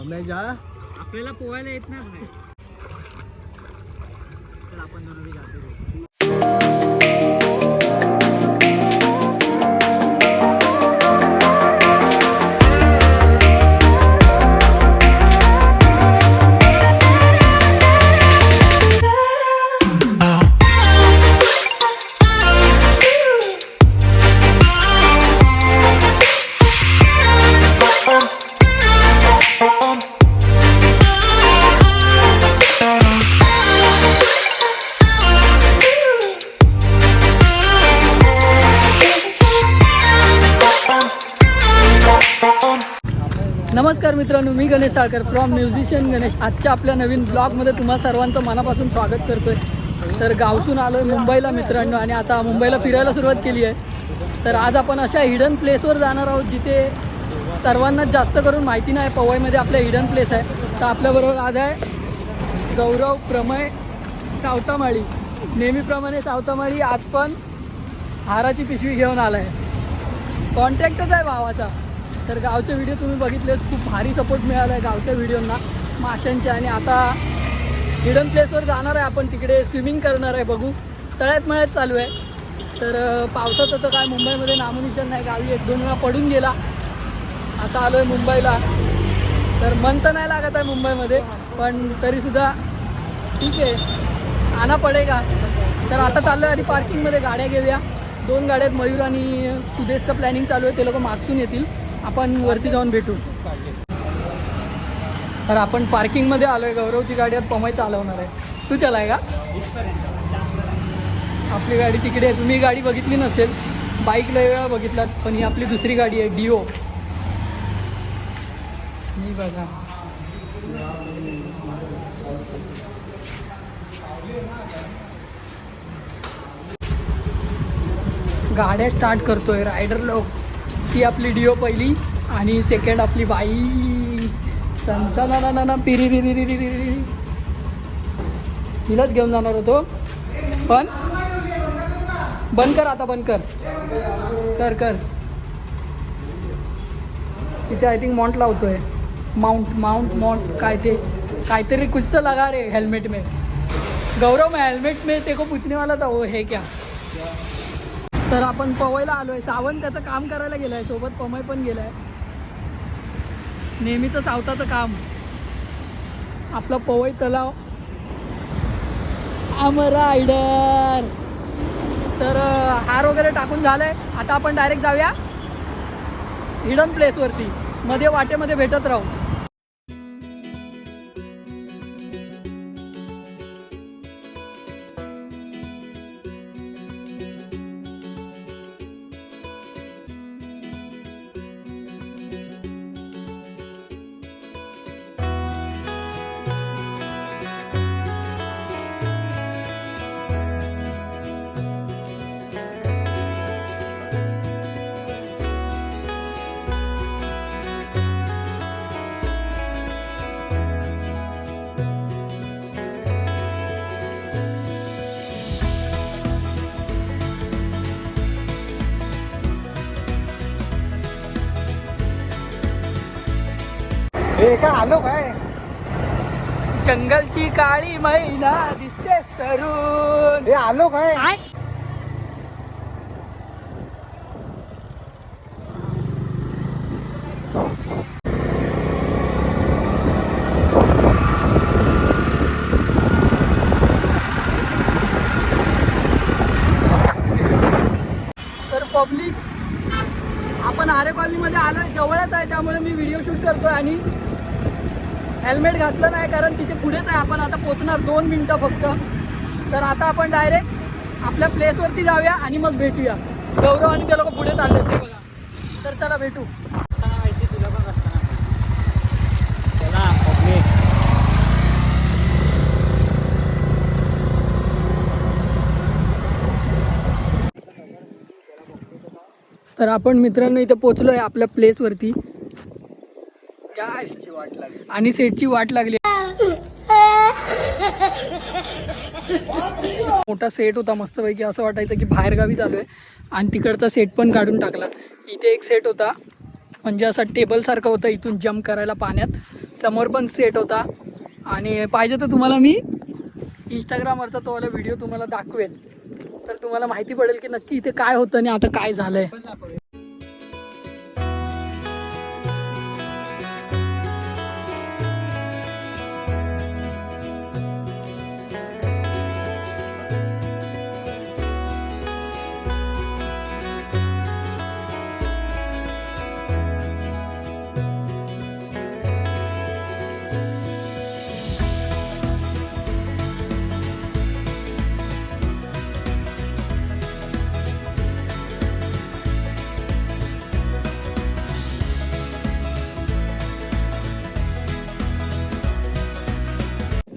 आपल्याला पोहायला येत नाही तर आपण दोन जातो. नमस्कार मित्रांनो, मी गणेश साळकर फ्रॉम म्युझिशियन गणेश. आजच्या आपल्या नवीन ब्लॉगमध्ये तुम्हा सर्वांचं मनापासून स्वागत करतोय. तर गावसून आलो आहे मुंबईला मित्रांनो, आणि आता मुंबईला फिरायला सुरुवात केली आहे. तर आज आपण अशा हिडन प्लेसवर जाणार आहोत जिथे सर्वांनाच जास्त करून माहिती नाही. पवईमध्ये आपल्या हिडन प्लेस आहे. तर आपल्याबरोबर आज आहे गौरव, प्रमय, सावतामाळी. नेहमीप्रमाणे सावतामाळी आज पण हाराची पिशवी घेऊन आला आहे. कॉन्टॅक्टच आहे भावाचा. तर गावचे व्हिडिओ तुम्ही बघितले, खूप भारी सपोर्ट मिळाला आहे गावच्या व्हिडिओंना माशांचे. आणि आता हिडन प्लेसवर जाणार आहे आपण, तिकडे स्विमिंग करणार आहे. बघू, तळ्यात मळ्यात चालू आहे. तर पावसाचं तर काय मुंबईमध्ये नामोनिशाण नाही. गावी 1-2 वेळा पडून गेला. आता आलो आहे मुंबईला. तर मन तर नाही लागत आहे मुंबईमध्ये, पण तरीसुद्धा ठीक आहे, आना पडेगा. तर आता चाललो आहे आधी पार्किंगमध्ये गाड्या घेऊया. 2 गाड्या आहेत, मयूर आणि सुदेशचं प्लॅनिंग चालू आहे. ते लोक मागसून येतील, आपण वरती जाऊन भेटू. तर आपण पार्किंगमध्ये आलो आहे. गौरवची गाडी आज पमय चालवणार आहे. तू चलाय का? आपली गाडी तिकडे आहे. तुम्ही गाडी बघितली नसेल, बाईक लय वेळा बघितलात, पण ही आपली दुसरी गाडी आहे, डिओ. मी बघा, गाड्या स्टार्ट करतोय रायडर लोक. ती आपली डिओ पहिली, आणि सेकंड आपली बाई सनसना पिरी रि रि रि रि रि. तिलाच घेऊन जाणार होतो, पण बंद कर आता, बंद कर कर. तिथे आय थिंक माउंट लावतोय. माउंट काय ते काहीतरी कुछ तो लगा रे हेलमेट में. गौरव, मैं हेलमेट में ते को पूछने वाला था, वो है क्या? तर आपण पवईला आलो आहे. सावंत त्याचं काम करायला गेलं आहे, सोबत पमय पण गेला आहे. नेहमीचं सावताचं काम. आपलं पवई तलाव रायडर. तर हार वगैरे टाकून झालं आहे. आता आपण डायरेक्ट जाऊया हिडन प्लेसवरती. मध्ये वाटेमध्ये भेटत राहू. काय आलो काय? जंगलची काळी मैना दिसतेस तरुण. हे आलो काय? तर पब्लिक, आपण आरे कॉलनीमध्ये आलो आहे, जवळच आहे, त्यामुळे मी व्हिडिओ शूट करतो आहे. आणि हेल्मेट घातलं नाही कारण तिथे पुढेच आहे. आपण आता पोचणार 2 मिनटं फक्त. तर आता आपण डायरेक्ट आपल्या प्लेसवरती जाऊया आणि मग भेटूया. गौरव आणि ते लोक पुढे चालले ते बघा. तर चला भेटू. तुला पण असताना चला पब्लिक. तर आपण मित्रांनो इथे पोचलो आहे आपल्या प्लेसवरती. आणि सेटची वाट लागली. मोठा सेट होता मस्तपैकी, असं वाटायचं की बाहेरगावी चालू आहे. आणि तिकडचा सेट पण काढून टाकला. इथे एक सेट होता म्हणजे असं टेबलसारखं होतं इथून जम्प करायला पाण्यात. समोर पण सेट होता आणि पाहिजे तर तुम्हाला मी इंस्टाग्रामवरचा तो वाला व्हिडिओ तुम्हाला दाखवेल, तर तुम्हाला माहिती पडेल की नक्की इथे काय होतं आणि आता काय झालंय.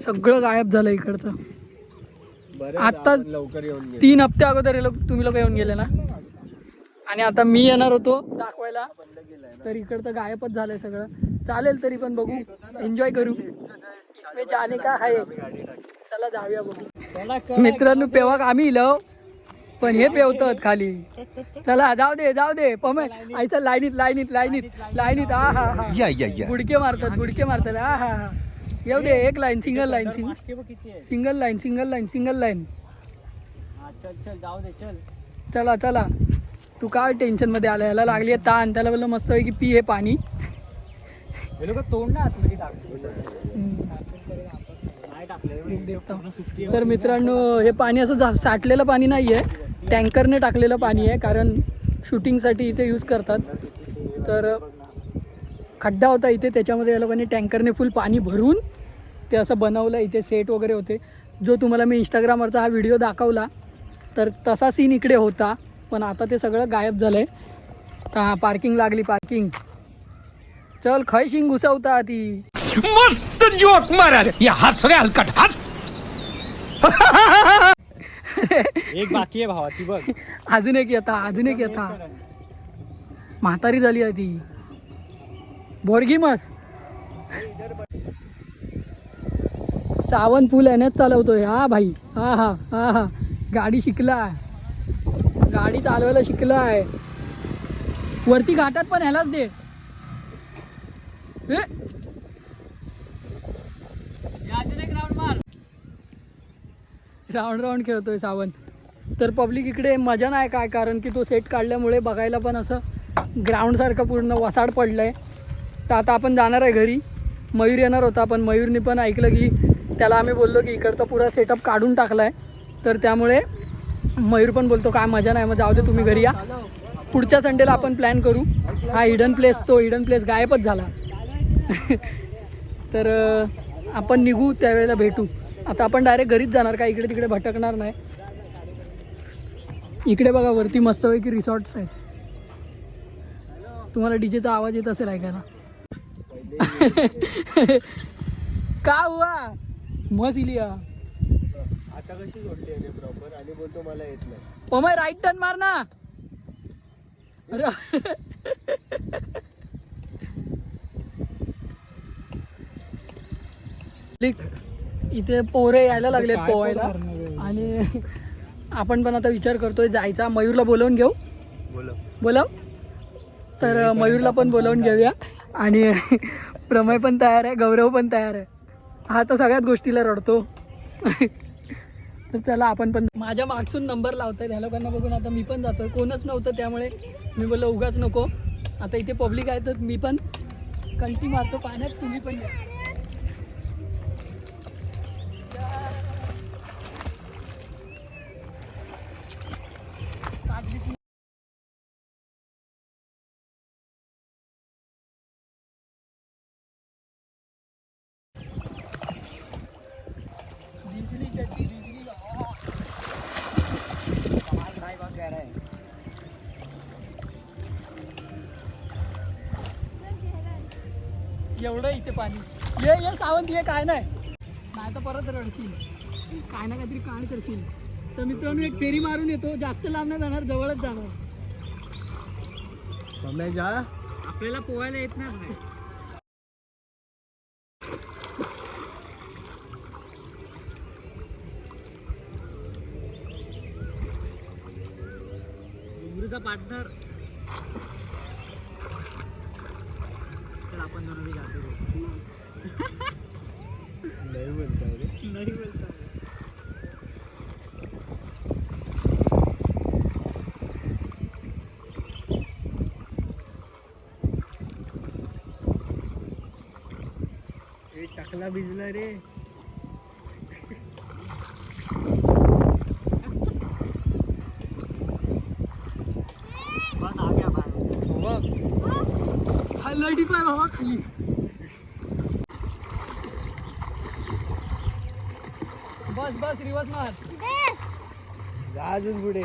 सगळं गायब झालं इकडचं. आत्ताच लवकर येऊन गेले. 3 हप्ते अगोदर तुम्ही लोक येऊन गेले ना, आणि आता मी येणार होतो दाखवायला, तर इकडचं गायबच झालंय सगळं. चालेल तरी पण बघू, एन्जॉय करू. इसमें जाने का आहे, चला जाऊया बघू. मित्रांनो पेवाक आम्ही इलो पण हे पेवतात खाली. चला जाऊ दे पमे आईचा लाईनीत हा हा हा गुडके मारतात हा हा हा. येऊ दे एक लाईन, सिंगल लाईन. चला तू काय टेन्शन मध्ये आला, याला लागली आहे ताण, त्याला बोललं मस्त की पी हे पाणी. तर मित्रांनो हे पाणी असं साठलेलं पाणी नाही आहे, टँकरने टाकलेलं पाणी आहे, कारण शूटिंगसाठी इथे यूज करतात. तर खड्डा होता इथे, त्याच्यामध्ये या लोकांनी टँकरने फुल पाणी भरून ते असं बनवलं. इथे सेट वगैरे होते, जो तुम्हाला मी इंस्टाग्रामवरचा हा व्हिडिओ दाखवला तर तसा सीन इकडे होता, पण आता ते सगळं गायब झालं आहे. तर पार्किंग लागली, पार्किंग. चल खैशिंग घुसवता ती मस्त जोक मारा रे, या हस रे हलकट हस. एक बाकी आहे भावा, ती बघ. अजून एक येता म्हातारी झाली आहे ती बोरगी मस. सावन पूल यानेच चालवतोय हा भाई. हा गाडी चालवायला शिकलाय. वरती घाटात पण ह्यालाच दे. राऊंड खेळतोय सावन. तर पब्लिक इकडे मजा नाही काय, कारण की तो सेट काढल्यामुळे बघायला पण असं ग्राउंड सारखं पूर्ण वसाड पडलंय. तर आता आपण जाणार आहे घरी. मयूर येणार होता, पण मयूरने पण ऐकलं की त्याला आम्ही बोललो की इकडचा पुरा सेटअप काढून टाकलाय, तर त्यामुळे मयूर पण बोलतो काय मजा नाही, मग जाऊ दे तुम्ही घरी या. पुढच्या संडेला आपण प्लॅन करू. हा हिडन प्लेस गायबच झाला. तर आपण निघू त्यावेळेला भेटू. आता आपण डायरेक्ट घरीच जाणार, काय इकडे तिकडे भटकणार नाही. इकडे बघा वरती मस्तपैकी रिसॉर्ट्स आहेत. तुम्हाला डीजेचा आवाज येत असेल ऐकायला. का हुआ मस्त इलिया आता कशी जोडली आहे प्रॉपर, आणि बोलतो मला येत नाही. पमाय राईट टर्न मार ना. अरे इथे पोरे यायला लागले पोहायला, आणि आपण पण आता विचार करतोय जायचा. मयूरला बोलवून घेऊ, बोलव. तर मयूरला पण बोलवून घेऊया, आणि प्रमय पण तयार आहे, गौरव पण तयार आहे. हा तर सगळ्यात गोष्टीला रडतो. तर चला आपण पण. माझ्या मागसून नंबर लावताय ह्या लोकांना बघून आता मी पण जातोय. कोणच नव्हतं त्यामुळे मी बोललो उगाच नको. आता इथे पब्लिक आहे तर मी पण कल्टी मारतो पाण्यात, तुम्ही पण या. एवढं इथे पाणी. ये सावंत ये, काय नाही तर परत रडशील, काय ना काहीतरी काण करशील. तर मित्रांनो एक फेरी मारून येतो, जास्त लांब नाही जाणार, जवळच जाणार. आपल्याला पोहायला येत नाही. पार्टनर नाही बोलताय रे. नाही बोलता. टाकला भिजला रे. हा लय डीप आहे बाबा खाली. बस बस रिवर्स मार. जा अजून पुढे.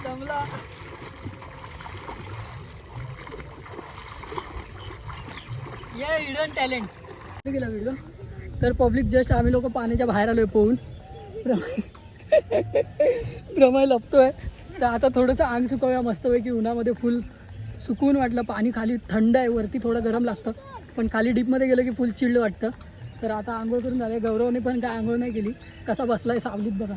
जमला. ये हिडन टॅलेंट गेला व्हिडिओ. तर पब्लिक जस्ट आम्ही लोक पाण्याच्या बाहेर आलोय पोहून. प्रमय लपतोय. तर आता थोडंसं अंग सुकवूया मस्तपैकी उन्हामध्ये. फुल सुकून वाटलं. पाणी खाली थंड आहे, वरती थोडं गरम लागतं, पण खाली डीपमध्ये गेलं की फुल चिल्ड वाटतं. तर आता आंघोळ करून झाले. गौरवने पण काय आंघोळ नाही केली. कसा बसलाय सावलीत बघा.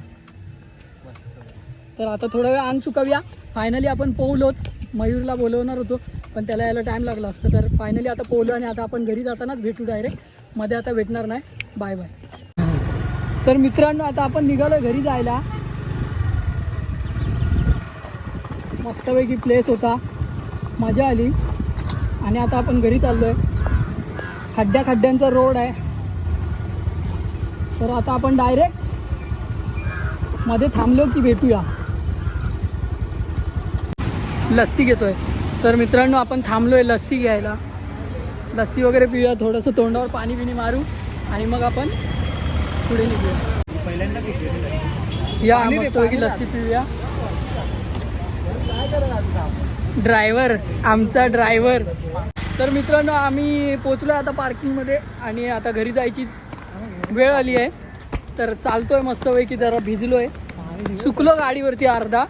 तर आता थोडा वेळ अंग सुकवूया. फायनली आपण पोहलोच. मयूरला बोलवणार होतो पण त्याला यायला टाईम लागला असतं. तर फायनली आता पोहलो आणि आता आपण घरी जातानाच भेटू डायरेक्ट. मध्ये आता भेटणार नाही. Bye bye. तर मित्रांनो आता आपण निघालो घरी जायला. मस्तपैकी प्लेस होता, मजा आली. आणि आता आपण घरी चाललो आहे. खड्ड्यांचा रोड आहे. तर आता आपण डायरेक्ट मध्ये थांबलो की भेटूया. लस्सी घेतोय. तर मित्रांनो आपण थांबलोय लस्सी घ्यायला. लस्सी वगैरे पिऊया, थोडंसं तोंडावर पाणी बिणी मारू आणि मग आपण पुढे निघूया. पहिल्यांदा या मस्तपैकी लस्सी पिऊया. ड्रायव्हर, आमचा ड्रायव्हर. तर मित्रांनो आम्ही पोचलो आता पार्किंगमध्ये आणि आता घरी जायची वेळ आली आहे. तर चालतोय मस्तपैकी. जरा भिजलो आहे, सुकलो गाडीवरती अर्धा.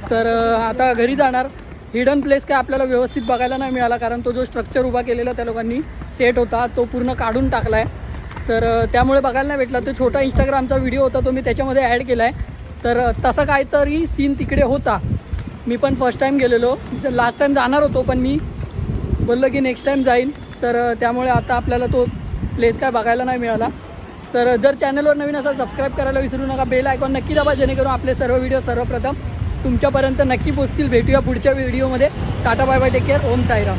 तर आता घरी जाणार. हिडन प्लेस काय आपल्याला व्यवस्थित बघायला नाही मिळाला, कारण तो जो स्ट्रक्चर उभा केलेला त्या लोकांनी सेट होता तो पूर्ण काढून टाकला आहे. तर त्यामुळे बघायला नाही भेटला. तो छोटा इंस्टाग्रामचा व्हिडिओ होता तो मी त्याच्यामध्ये ॲड केला आहे. तर तसा काहीतरी सीन तिकडे होता. मी पण फर्स्ट टाईम गेलेलो. लास्ट टाईम जाणार होतो पण मी बोललो की नेक्स्ट टाईम जाईन. तर त्यामुळे आता आपल्याला तो प्लेस काय बघायला नाही मिळाला. तर जर चॅनलवर नवीन असाल सबस्क्राईब करायला विसरू नका. बेल आयकॉन नक्की दाबा, जेणेकरून आपले सर्व व्हिडिओ सर्वप्रथम तुमच्यापर्यंत नक्की पोहोचतील. भेटूया पुढच्या व्हिडिओमध्ये. Tata bye bye, take care. Om Sairam.